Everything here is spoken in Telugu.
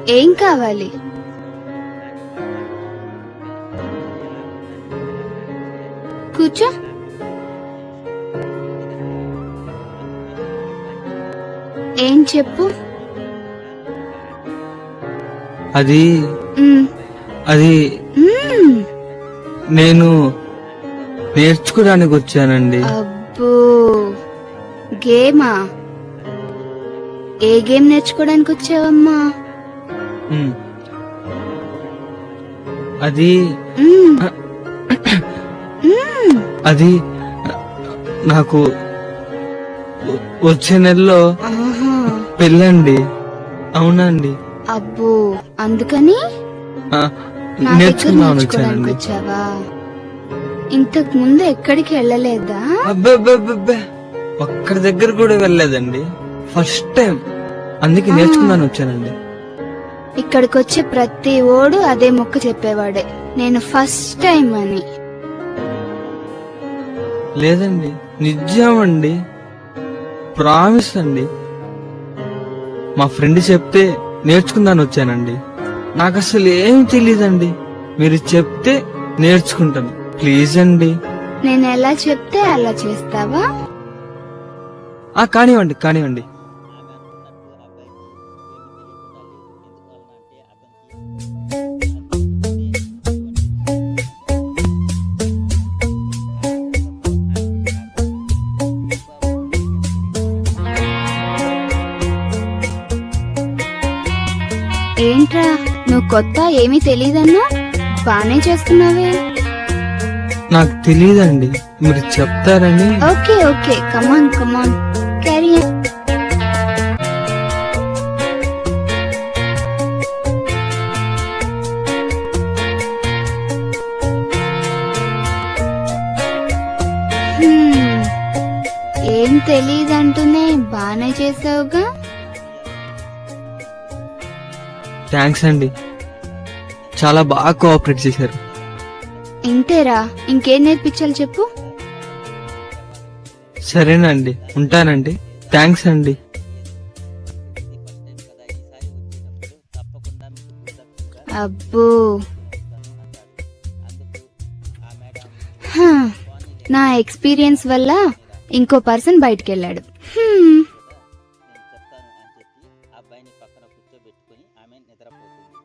ఏం కావాలి? కూర్చో. ఏం చెప్పు. అది మ్, అది మ్. నేను నేర్చుకోవడానికి వచ్చానండి. అబ్బో, గేమా? ఏ గేమ్ నేర్చుకోవడానికి వచ్చావమ్మా? ఉమ్. అది మ్, మ్. అది నాకు వచ్చే నెలలో ఆహా. పెళ్ళండి. అవునండి. అబ్బో, అందుకని ఆ, నా దగ్గర నేర్చుకుందామని నేర్చుకోవడానికి వచ్చానండి. వచ్చావా? ఇంతకు ముందు ఎక్కడికి వెళ్ళలేదా? అబ్బబ్బబ్బబ్బే, ఒక్కడి దగ్గర కూడా వెళ్ళలేదండి. First time. అందుకే నేర్చుకుందామని వచ్చానండి. ఇక్కడికి వచ్చే ప్రతి ఓడు అదే మొక్క చెప్పేవాడే, నేను ఫస్ట్ టైం అని. లేదండి, నిజమండి, ప్రామిస్ అండి. మా ఫ్రెండ్ చెప్తే నేర్చుకుందాని వచ్చానండి. నాకు అసలు ఏం తెలియదండి. మీరు చెప్తే నేర్చుకుంటాను. ప్లీజ్ అండి. నేను ఎలా చెప్తే అలా చేస్తావా? కానివ్వండి కానివ్వండి. ఏంట్రా, నువ్వు కొత్త ఏమీ తెలీదన్నా బానే చేస్తున్నావే. నాకు తెలియదండి, మీరు చెప్తారని. ఓకే ఓకే, కమాన్ కమాన్, క్యారీ. ఏం తెలీదంటూనే బానే చేసావుగా. థ్యాంక్స్ అండి, చాలా బాగా కోఆపరేట్ చేశారు. ఇంతేరా, ఇంకేం నేర్పించాలి చెప్పు. సరేనండి, ఉంటానండి. థ్యాంక్స్ అండి. అబ్బో, హా, నా ఎక్స్పీరియన్స్ వల్ల ఇంకో పర్సన్ బయటికి వెళ్ళాడు.